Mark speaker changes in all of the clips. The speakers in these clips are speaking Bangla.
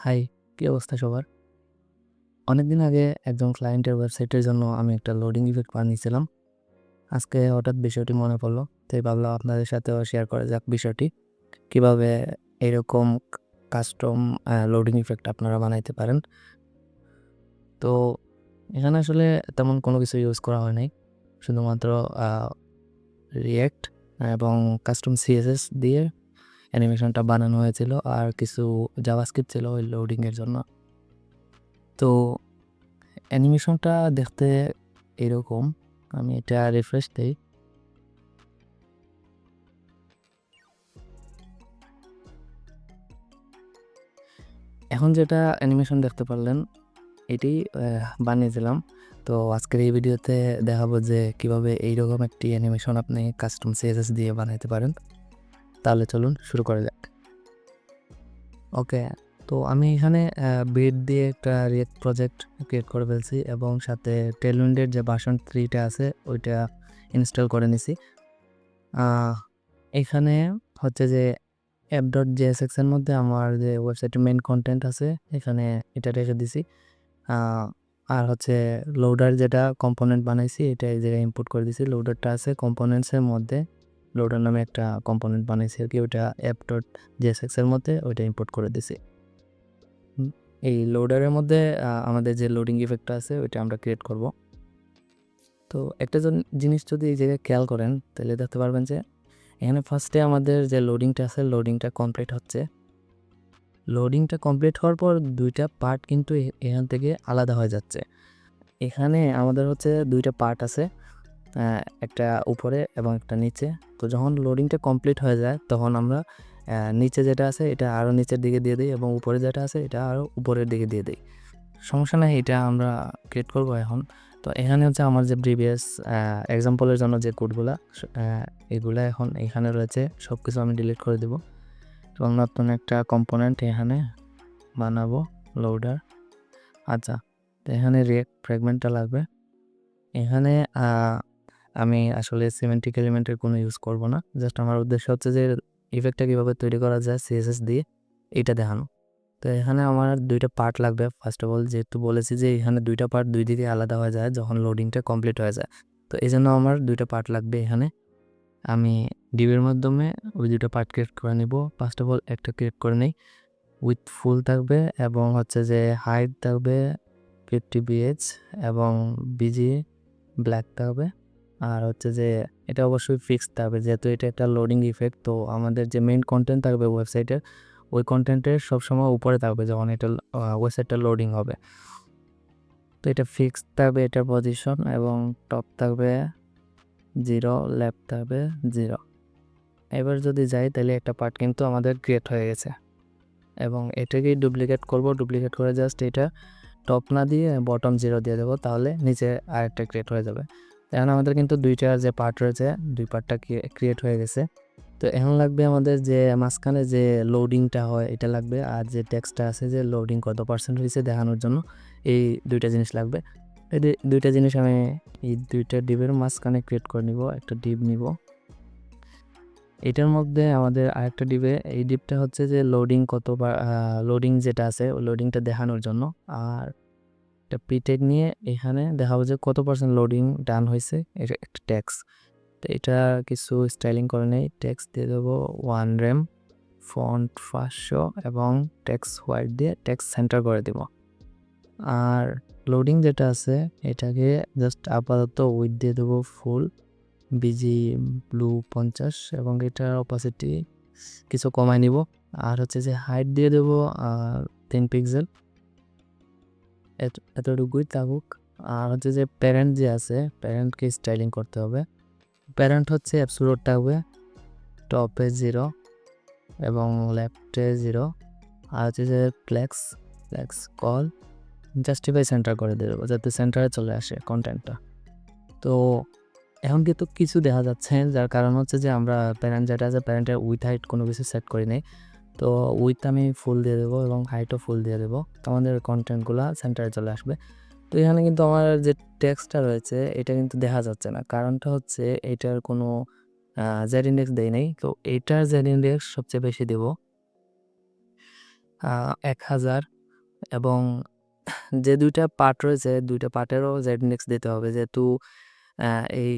Speaker 1: হাই, কি অবস্থা সবার? অনেকদিন আগে একজন ক্লায়েন্টের ওয়েবসাইটের জন্য আমি একটা লোডিং ইফেক্ট বানিয়েছিলাম। আজকে হঠাৎ বিষয়টি মনে পড়লো, তাই ভাবলাম আপনাদের সাথেও শেয়ার করা যাক বিষয়টি। কিভাবে এরকম কাস্টম লোডিং ইফেক্ট আপনারা বানাইতে পারেন। তো এখানে আসলে তেমন কোনো কিছু ইউজ করা হয় নাই, শুধুমাত্র রিয়েক্ট এবং কাস্টম সিএসএস দিয়ে অ্যানিমেশনটা বানানো হয়েছিল, আর কিছু জাভাস্ক্রিপ্ট ছিল ওই লোডিংয়ের জন্য। তো অ্যানিমেশনটা দেখতে এরকম। আমি এটা রিফ্রেশ দেই। এখন যেটা অ্যানিমেশন দেখতে পারলেন এটি বানিয়েছিলাম। তো আজকের এই ভিডিওতে দেখাবো যে কিভাবে এইরকম একটি অ্যানিমেশন আপনি কাস্টম সিএসএস দিয়ে বানাইতে পারেন। তাহলে চলুন শুরু করা যাক। ওকে, তো আমি এখানে বিট দিয়ে একটা রিয়েক্ট প্রজেক্ট ক্রিয়েট করে ফেলছি এবং সাথে টেলউইন্ডের যে ভার্সন 3টা আছে ওইটা ইনস্টল করে নিছি। এখানে হচ্ছে যে app.jsx এর মধ্যে আমার যে ওয়েবসাইটের মেইন কন্টেন্ট আছে এখানে এটা রেখে দিছি। আর হচ্ছে লোডার যেটা কম্পোনেন্ট বানাইছি এটা এই জায়গায় ইম্পোর্ট করে দিছি। লোডারটা আছে কম্পোনেন্টসের মধ্যে, লোডার নামে একটা কম্পোনেন্ট বানাইছি আর কি, ওইটা app.jsx এর মধ্যে ওইটা ইম্পোর্ট করে দিছি। এই লোডারের মধ্যে আমাদের যে লোডিং ইফেক্টটা আছে ওইটা আমরা ক্রিয়েট করব। তো একটা জিনিস যদি এই জায়গায় খেয়াল করেন তাহলে দেখতে পারবেন যে এখানে ফার্স্টে আমাদের যে লোডিংটা আছে লোডিংটা কমপ্লিট হচ্ছে। লোডিংটা কমপ্লিট হওয়ার পর দুইটা পার্ট কিন্তু এখান থেকে আলাদা হয়ে যাচ্ছে। এখানে আমাদের হচ্ছে দুইটা পার্ট আছে, একটা উপরে এবং একটা নিচে। তো যখন লোডিংটা কমপ্লিট হয়ে যায় তখন আমরা নিচে যেটা আছে এটা আরও নিচের দিকে দিয়ে দিই এবং উপরে যেটা আছে এটা আরও উপরের দিকে দিয়ে দিই। সমস্যা নাই, এটা আমরা ক্রিয়েট করব এখন। তো এখানে হচ্ছে আমার যে প্রিভিয়াস এক্সাম্পলের জন্য যে কোডগুলা এগুলা এখন এখানে রয়েছে, সব কিছু আমি ডিলিট করে দেব এবং নতুন একটা কম্পোনেন্ট এখানে বানাবো, লোডার। আচ্ছা, তো এখানে রিয়েক্ট ফ্র্যাগমেন্টটা লাগবে। এখানে আমি আসলে সিমেন্টিক এলিমেন্টের কোনো ইউজ করব না, জাস্ট আমার উদ্দেশ্য হচ্ছে যে ইফেক্টটা কীভাবে তৈরি করা যায় সিএসএস দিয়ে এইটা দেখানো। তো এখানে আমার দুইটা পার্ট লাগবে। ফার্স্ট অফ অল যেহেতু বলেছি যে এখানে দুইটা পার্ট দুই দিকে আলাদা হয়ে যায় যখন লোডিংটা কমপ্লিট হয়ে যায়, তো এই জন্য আমার দুইটা পার্ট লাগবে। এখানে আমি ডিবের মাধ্যমে ওই দুটো পার্ট ক্রিয়েট করে নিব। ফার্স্ট অফ অল একটা ক্রিয়েট করে নেই, উইথ ফুল থাকবে এবং হচ্ছে যে হাইট থাকবে 50 BH এবং বিজি ব্ল্যাক থাকবে। আর হচ্ছে যে এটা অবশ্যই ফিক্সড থাকবে যেহেতু এটা একটা লোডিং ইফেক্ট। তো আমাদের যে মেইন কন্টেন্ট থাকবে ওয়েবসাইটের ওই কন্টেন্টের সবসময় উপরে থাকবে যখন এটা ওয়েবসাইটটা লোডিং হবে। তো এটা ফিক্সড থাকবে এটার পজিশন, এবং টপ থাকবে 0, লেফট থাকবে 0। এবার যদি যাই তাহলে একটা পার্ট কিন্তু আমাদের ক্রিয়েট হয়ে গেছে এবং এটাকেই ডুপ্লিকেট করব। ডুপ্লিকেট করে জাস্ট এটা টপ না দিয়ে বটম 0 দিয়ে দেবো, তাহলে নিচে আরেকটা ক্রিয়েট হয়ে যাবে। এখন আমাদের কিন্তু দুইটা যে পার্ট রয়েছে দুই পার্টটা ক্রিয়েট হয়ে গেছে। তো এখন লাগবে আমাদের যে মাঝখানে যে লোডিংটা হয় এটা লাগবে, আর যে টেক্সটটা আছে যে লোডিং কত % হয়েছে দেখানোর জন্য এই দুইটা জিনিস লাগবে। এই দুইটা জিনিস আমি এই দুইটা ডিবের মাঝখানে ক্রিয়েট করে নিব। একটা ডিব নিব, এটার মধ্যে আমাদের আরেকটা ডিবে, এই ডিবটা হচ্ছে যে লোডিং কতবার লোডিং যেটা আছে ওই লোডিংটা দেখানোর জন্য। আর একটা প্রিটেগ নিয়ে এখানে দেখাবো যে কত % লোডিং ডান হয়েছে, এটা একটা ট্যাক্স। তো এটা কিছু স্টাইলিং করে নেই, ট্যাক্স দিয়ে দেবো 1 RAM, ফন্ট 500 এবং ট্যাক্স হোয়াইট দিয়ে ট্যাক্স সেন্টার করে দেব। আর লোডিং যেটা আছে এটাকে জাস্ট আপাতত উইথ দিয়ে দেবো ফুল, বিজি ব্লু 50 এবং এটার অপাসিটি কিছু কমায় নিব। আর হচ্ছে যে হাইট দিয়ে দেবো 3 পিক্সেল, এতটুকুই থাকুক। আর হচ্ছে যে প্যারেন্ট যে আছে প্যারেন্টকে স্টাইলিং করতে হবে। প্যারেন্ট হচ্ছে অ্যাবসোলুট থাকবে, টপে 0 এবং লেফটে 0। আর হচ্ছে যে ফ্লেক্স কল জাস্টিফাই সেন্টার করে দেবো যাতে সেন্টারে চলে আসে কন্টেন্টটা। তো এখন কিন্তু কিছু দেখা যাচ্ছে, যার কারণ হচ্ছে যে আমরা প্যারেন্ট যেটা আছে প্যারেন্টের উইথ হাইট কোনো কিছু সেট করি নাই। তো উইথ আমি ফুল দিয়ে দেবো এবং হাইটও ফুল দিয়ে দেবো, তো আমাদের কন্টেন্টগুলো সেন্টারে চলে আসবে। তো এখানে কিন্তু আমার যে টেক্সটটা রয়েছে এটা কিন্তু দেখা যাচ্ছে না, কারণটা হচ্ছে এটার কোনো জেড ইন্ডেক্স দেয় নাই। তো এইটার জেড ইন্ডেক্স সবচেয়ে বেশি দেব 1000 এবং যে 2টা পার্ট রয়েছে 2টা পার্টেরও z-index দিতে হবে, যেহেতু এই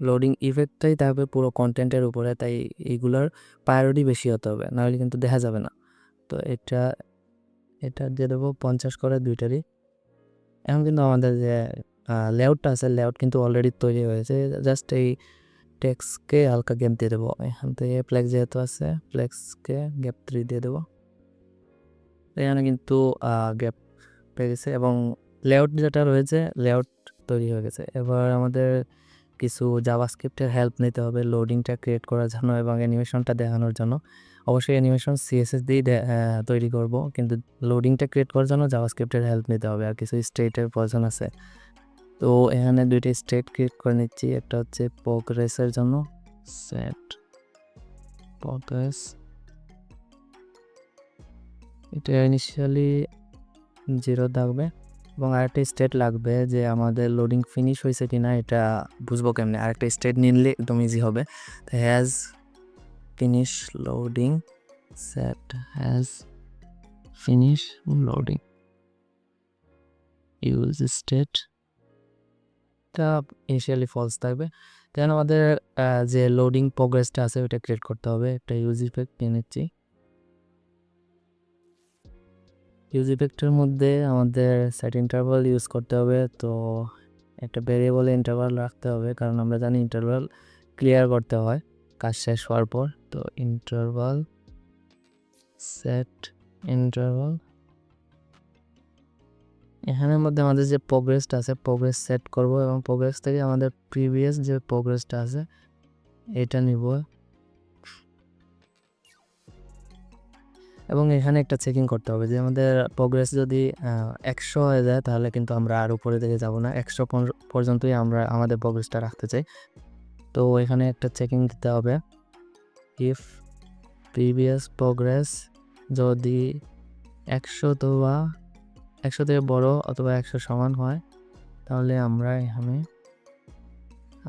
Speaker 1: লোডিং ইফেক্টটাই থাকবে পুরো কন্টেন্টের উপরে, তাই এইগুলোর প্রায়োরিটি বেশি হতে হবে, নাহলে কিন্তু দেখা যাবে না। তো এটা দিয়ে দেবো 50 করে 2টারই। এখন কিন্তু আমাদের যে লেআউটটা আছে, লেআউট কিন্তু অলরেডি তৈরি হয়েছে, জাস্ট এই টেক্সটকে হালকা গ্যাপ দিয়ে দেবো। এখান থেকে ফ্লেক্স যেহেতু আছে, ফ্লেক্সকে গ্যাপ 3 দিয়ে দেবো। এখানে কিন্তু গ্যাপ পেয়ে গেছে এবং লেআউট যেটা রয়েছে লেআউট তৈরি হয়ে গেছে। এবার আমাদের কিছু জাভাস্ক্রিপ্টের হেল্প নিতে হবে লোডিংটা ক্রিয়েট করার জন্য এবং অ্যানিমেশনটা দেখানোর জন্য। অবশ্যই অ্যানিমেশন সিএসএস দিয়ে তৈরি করব, কিন্তু লোডিংটা ক্রিয়েট করার জন্য জাভাস্ক্রিপ্টের হেল্প নিতে হবে আর কিছু স্টেটের প্রয়োজন আছে। তো এখানে 2টা স্টেট ক্রিয়েট করে নিচ্ছি। একটা হচ্ছে প্রোগ্রেসের জন্য সেট প্রোগ্রেস, এটা ইনিশিয়ালি 0 থাকবে এবং আরেকটা স্টেট লাগবে যে আমাদের লোডিং ফিনিশ হয়েছে কিনা এটা বুঝবো কেমনে। আরেকটা স্টেট নিলে একদম ইজি হবে। তো has finish loading, set has finish loading, use state টা ইনিশিয়ালি ফলস থাকবে। দেন আমাদের যে লোডিং প্রোগ্রেসটা আছে ওটা ক্রিয়েট করতে হবে। একটা ইউজ ইফেক্ট নিয়ে নিচ্ছি। ইউজ ইফেক্টের মধ্যে আমাদের সেট ইন্টারভাল ইউজ করতে হবে। তো একটা ভেরিয়েবলে ইন্টারভাল রাখতে হবে, কারণ আমরা জানি ইন্টারভাল ক্লিয়ার করতে হয় কাজ শেষ হওয়ার পর। তো ইন্টারভাল সেট ইন্টারভাল, এখানের মধ্যে আমাদের যে প্রোগ্রেসটা আছে প্রোগ্রেস সেট করব এবং প্রোগ্রেস থেকে আমাদের প্রিভিয়াস যে প্রোগ্রেসটা আছে এটা নিব এবং এখানে একটা চেকিং করতে হবে যে আমাদের প্রোগ্রেস যদি 100 হয়ে যায় তাহলে কিন্তু আমরা আর উপরে দিকে যাব না, 100 পর্যন্তই আমরা আমাদের প্রোগ্রেসটা রাখতে চাই। তো এখানে একটা চেকিং দিতে হবে, ইফ প্রিভিয়াস প্রোগ্রেস যদি 100 অথবা 100 থেকে বড় অথবা 100 সমান হয় তাহলে আমরা এখানে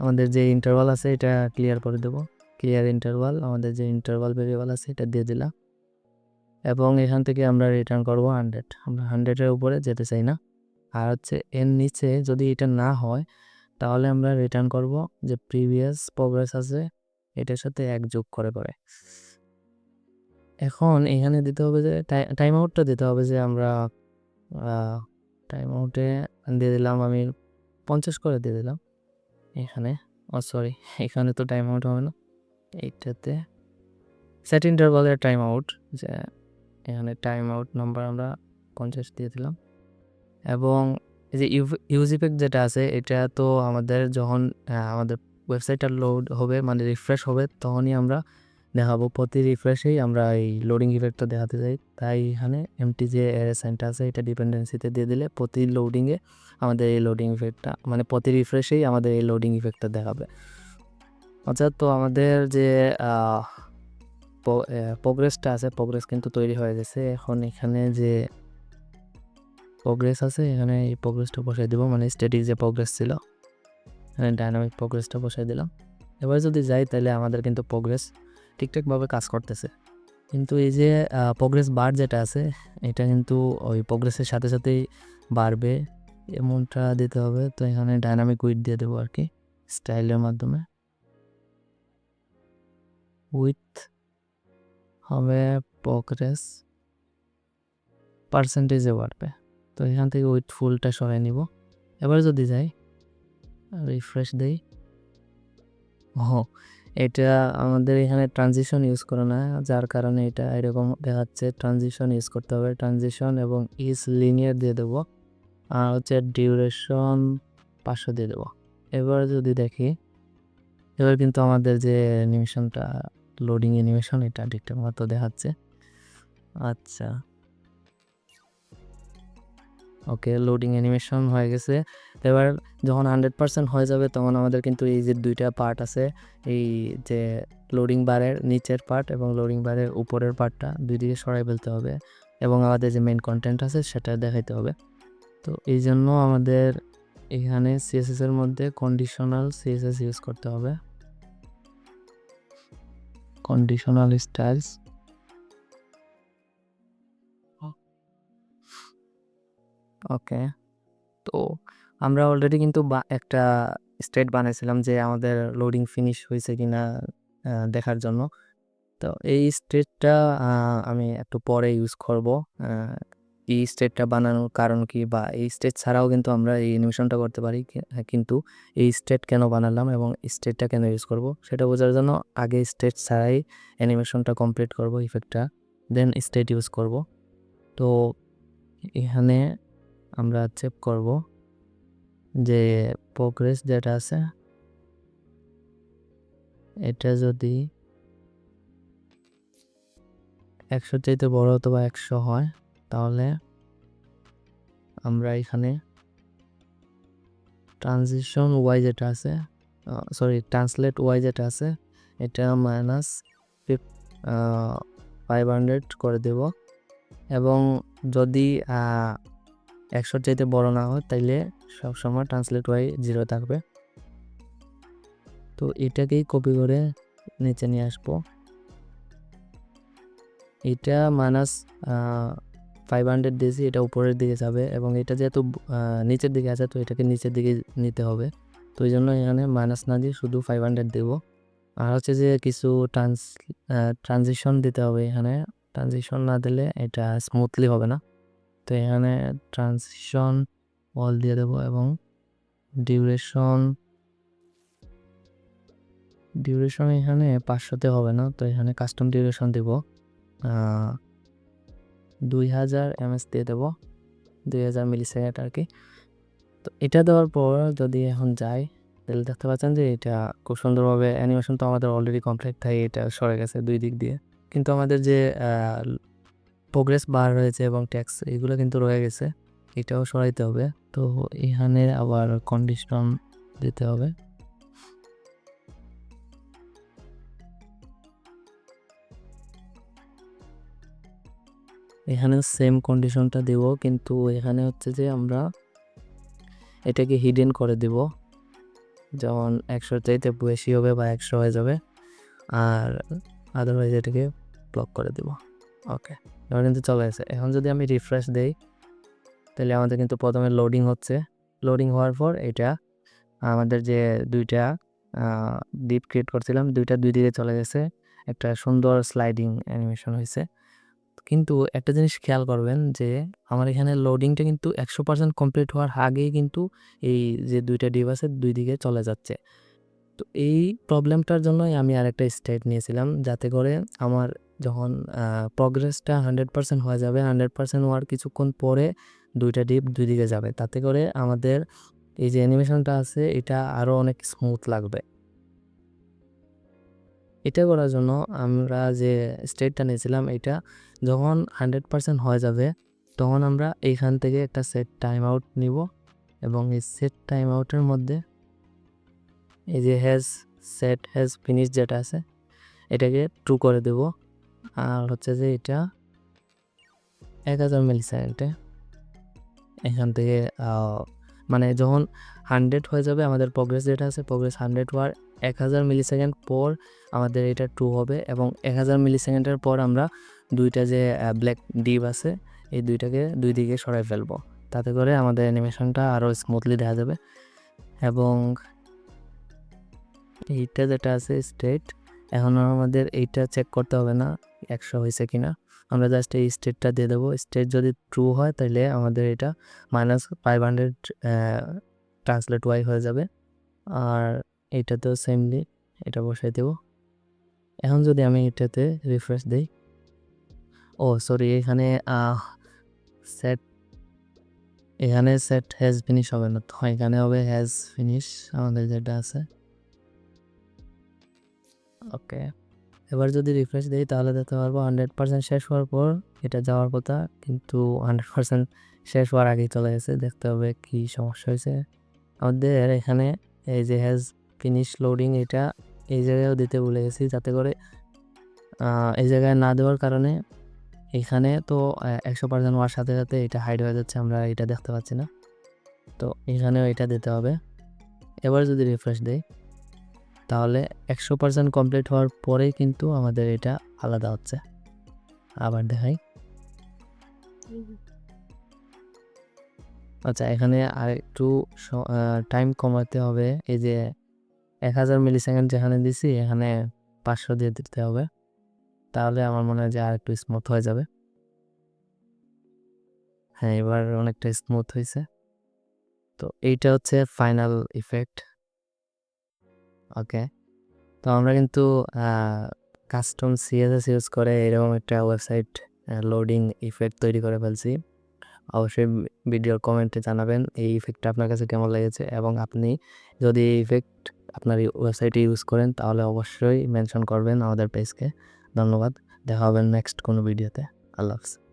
Speaker 1: আমাদের যে ইন্টারভাল আছে এটা ক্লিয়ার করে দেব। ক্লিয়ার ইন্টারভাল, আমাদের যে ইন্টারভাল ভেরিয়েবল আছে এটা দিয়ে দিলাম এবং এখান থেকে আমরা রিটার্ন করব 100। আমরা 100-এর উপরে যেতে চাই না। আর হচ্ছে এর নিচে যদি এটা না হয় তাহলে আমরা রিটার্ন করব যে প্রিভিয়াস প্রোগ্রেস আছে এটার সাথে 1 যোগ করে করে। এখন এখানে দিতে হবে যে টাইম আউটটা দিতে হবে, যে আমরা টাইম আউটে দিয়ে দিলাম, আমি 50 করে দিয়ে দিলাম এখানে। সরি, এখানে তো টাইম আউট হবে না, এইটাতে সেট ইন্টারভালের টাইম আউট, যে এখানে টাইম আউট নাম্বার আমরা 50 দিয়ে দিলাম। এবং এই যে ইউজ ইফেক্ট যেটা আছে এটা তো আমাদের যখন আমাদের ওয়েবসাইটটা লোড হবে মানে রিফ্রেশ হবে তখনই আমরা দেখাবো। প্রতি রিফ্রেশেই আমরা এই লোডিং ইফেক্টটা দেখাতে চাই, তাই এখানে এমটি যে অ্যারে সাইনটা আছে এটা ডিপেন্ডেন্সিতে দিয়ে দিলে প্রতি লোডিংয়ে আমাদের এই লোডিং ইফেক্টটা মানে প্রতি রিফ্রেশেই আমাদের এই লোডিং ইফেক্টটা দেখাবে। আচ্ছা, তো আমাদের যে প্রোগ্রেসটা আছে প্রোগ্রেস কিন্তু তৈরি হয়ে গেছে। এখন এখানে যে প্রোগ্রেস আছে এখানে এই প্রোগ্রেসটা বসাই দেবো, মানে স্ট্যাটিক যে প্রোগ্রেস ছিল এখানে ডাইনামিক প্রোগ্রেসটা বসাই দিলাম। এবার যদি যাই তাহলে আমাদের কিন্তু প্রোগ্রেস ঠিকঠাকভাবে কাজ করতেছে, কিন্তু এই যে প্রোগ্রেস বার যেটা আছে এটা কিন্তু ওই প্রোগ্রেসের সাথে সাথেই বাড়বে এমনটা দিতে হবে। তো এখানে ডাইনামিক উইথ দিয়ে দেবো আর কি, স্টাইলের মাধ্যমে উইথ হবে প্রোগ্রেস পার্সেন্টেজে বাড়বে। তো এখান থেকে উইথ ফুলটা সরাই নিব। এবার যদি যাই রিফ্রেশ দেই, এটা আমাদের এখানে ট্রানজিশন ইউজ করে না, যার কারণে এটা এরকম দেখাচ্ছে। ট্রানজিশন ইউজ করতে হবে, ট্রানজিশন এবং ইজ লিনিয়ার দিয়ে দেবো, আর হচ্ছে ডিউরেশন 500 দিয়ে দেবো। এবার যদি দেখি এবার কিন্তু আমাদের যে অ্যানিমেশনটা লোডিং অ্যানিমেশন এটা ঠিকঠাক মতো দেখাচ্ছে। আচ্ছা, ওকে, লোডিং অ্যানিমেশন হয়ে গেছে। এবার যখন 100% হয়ে যাবে তখন আমাদের কিন্তু এই যে 2টা পার্ট আছে, এই যে লোডিং বারের নিচের পার্ট এবং লোডিং বারের উপরের পার্টটা দুই দিকে সরাই ফেলতে হবে এবং আমাদের যে মেইন কন্টেন্ট আছে সেটা দেখাইতে হবে। তো এই জন্য আমাদের এখানে সিএসএস এর মধ্যে কন্ডিশনাল সিএসএস ইউজ করতে হবে, কন্ডিশনাল স্টাইলস। ওকে। তো আমরা অলরেডি কিন্তু একটা স্টেট বানাইছিলাম যে আমাদের লোডিং ফিনিশ হয়েছে কিনা দেখার জন্য। তো এই স্টেটটা আমি একটু পরে ইউজ করব। এই স্টেটটা বানানোর কারণ কি, বা এই স্টেট ছাড়াও কিন্তু আমরা এই অ্যানিমেশনটা করতে পারি, কিন্তু এই স্টেট কেন বানালাম এবং স্টেটটা কেন ইউজ করব সেটা বোঝার জন্য আগে স্টেট ছাড়াই অ্যানিমেশনটা কমপ্লিট করব, ইফেক্টটা, দেন স্টেট ইউজ করব। তো এখানে আমরা চেক করব যে প্রোগ্রেস যেটা আছে এটা যদি 100 চাইতে বড় অথবা 100 হয় তাহলে আমরা এখানে ট্রানজিশন ওয়াই যেটা আছে, ট্রান্সলেট ওয়াই যেটা আছে এটা -500 করে দেব। এবং যদি 100 চাইতে বড় না হয় তাইলে সবসময় ট্রান্সলেট ওয়াই 0 থাকবে। তো এটাকেই কপি করে নিচে নিয়ে আসবো। এটা -500 দিয়েছি, এটা উপরের দিকে যাবে এবং এটা যেহেতু নিচের দিকে আছে তো এটাকে নিচের দিকে নিতে হবে। তো এই জন্য এখানে মাইনাস না দিয়ে শুধু 500 দেব। আর হচ্ছে যে কিছু ট্রানজিশন দিতে হবে এখানে। ট্রানজিশন না দিলে এটা স্মুথলি হবে না। তো এখানে ট্রানজিশন অল দিয়ে দেবো এবং ডিউরেশন এখানে 500তে হবে না, তো এখানে কাস্টম ডিউরেশন দেব 2000 ms দিয়ে দেবো, 2000 মিলিসেকেন্ড আর কি। তো এটা দেওয়ার পর যদি এখন যাই তাহলে দেখতে পাচ্ছেন যে এটা খুব সুন্দরভাবে অ্যানিমেশন তো আমাদের অলরেডি কমপ্লিট, তাই এটা সরে গেছে দুই দিক দিয়ে, কিন্তু আমাদের যে প্রোগ্রেস বার রয়েছে এবং ট্যাক্স এগুলো কিন্তু রয়ে গেছে, এটাও সরাইতে হবে। তো এখানে আবার কন্ডিশন দিতে হবে। এখানে সেম কন্ডিশনটা দেব, কিন্তু এখানে হচ্ছে যে আমরা এটাকে হিডেন করে দেব, যেমন 100 চাইতে বেশি হবে বা 100 হয়ে যাবে, আর আদারওয়াইজ এটাকে ব্লক করে দেব। ওকে, এবার কিন্তু চলে গেছে। এখন যদি আমি রিফ্রেশ দেই তাহলে আমাদের কিন্তু প্রথমে লোডিং হচ্ছে। লোডিং হওয়ার পর এটা আমাদের যে দুইটা ডিপ ক্রিয়েট করছিলাম দুইটা দুই দিকে চলে গেছে, একটা সুন্দর স্লাইডিং অ্যানিমেশন হয়েছে। কিন্তু একটা জিনিস খেয়াল করবেন যে আমার এখানে লোডিংটা কিন্তু 100% কমপ্লিট হওয়ার আগেই কিন্তু এই যে দুইটা ডিপ আছে দুই দিকে চলে যাচ্ছে। তো এই প্রবলেমটার জন্যই আমি আরেকটা স্টেট নিয়েছিলাম, যাতে করে আমার যখন প্রগ্রেসটা 100% হয়ে যাবে, 100% হওয়ার কিছুক্ষণ পরে দুইটা ডিপ দুই দিকে যাবে, তাতে করে আমাদের এই যে অ্যানিমেশনটা আছে এটা আরও অনেক স্মুথ লাগবে। এটা করার জন্য আমরা যে স্টেটটা নিয়েছিলাম এটা যখন 100% হয়ে যাবে তখন আমরা এইখান থেকে একটা সেট টাইম আউট নিব এবং এই সেট টাইম আউটের মধ্যে এই যে সেট হ্যাজ ফিনিশ যেটা আছে এটাকে ট্রু করে দেব। আর হচ্ছে যে এটা 1000 মিলিসেকেন্ডে এখান থেকে মানে যখন 100 হয়ে যাবে আমাদের প্রোগ্রেস যেটা আছে, প্রোগ্রেস 100 হওয়ার 1000 মিলিসেকেন্ড পর আমাদের এটা ট্রু হবে এবং 1000 মিলিসেকেন্ডের পর আমরা দুইটা যে ব্ল্যাক ডিপ আছে এই দুইটাকে দুই দিকে সরাই ফেলবো, তাতে করে আমাদের অ্যানিমেশনটা আরও স্মুথলি দেখা যাবে। এবং এইটা যেটা আছে স্টেট, এখন আমাদের এইটা চেক করতে হবে না 100 হয়েছে কিনা, আমরা জাস্ট এই স্টেটটা দিয়ে দেবো। স্টেট যদি ট্রু হয় তাহলে আমাদের এটা -500 ট্রান্সলেট ওয়াই হয়ে যাবে। আর এইটাতেও সেমলি এটা বসাই দেব। এখন যদি আমি এটাতে রিফ্রেশ দিই, সরি এখানে সেট হ্যাজ ফিনিশ হবে না, তো এখানে হবে হ্যাজ ফিনিশ আমাদের যেটা আছে। ওকে, এবার যদি রিফ্রেশ দিই তাহলে দেখতে পারবো 100% শেষ হওয়ার পর এটা যাওয়ার কথা, কিন্তু 100% শেষ হওয়ার আগেই চলে গেছে। দেখতে হবে কি সমস্যা হয়েছে আমাদের এখানে। এই যে হ্যাজ ফিনিশ লোডিং এটা এই জায়গায়ও দিতে ভুলে গেছি, যাতে করে এই জায়গায় না দেওয়ার কারণে এখানে তো 100% হওয়ার সাথে সাথে এটা হাইড হয়ে যাচ্ছে, আমরা এটা দেখতে পাচ্ছি না। তো এখানেও এটা দিতে হবে। এবার যদি রিফ্রেশ দেই তাহলে 100% কমপ্লিট হওয়ার পরেই কিন্তু আমাদের এটা আলাদা হচ্ছে। আবার দেখাই, আচ্ছা, এখানে আরেকটু টাইম কমাতে হবে। এই যে 1000 মিলিসেকেন্ড যেখানে দিছি এখানে 500 দিয়ে দিতে হবে, তাহলে আমার মনে হয় যে আর একটু স্মুথ হয়ে যাবে। হ্যাঁ, এবার অনেকটা স্মুথ হয়েছে। তো এইটা হচ্ছে ফাইনাল ইফেক্ট। ওকে, তো আমরা কিন্তু কাস্টম সিএসএস ইউজ করে এরকম একটা ওয়েবসাইট লোডিং ইফেক্ট তৈরি করে ফেলছি। অবশ্যই ভিডিওর কমেন্টে জানাবেন এই ইফেক্টটা আপনার কাছে কেমন লেগেছে, এবং আপনি যদি এই ইফেক্ট আপনার এই ওয়েবসাইটে ইউজ করেন তাহলে অবশ্যই মেনশন করবেন আমাদের পেজকে। ধন্যবাদ, দেখা হবে নেক্সট কোনো ভিডিওতে। আল্লাহ হাফেজ।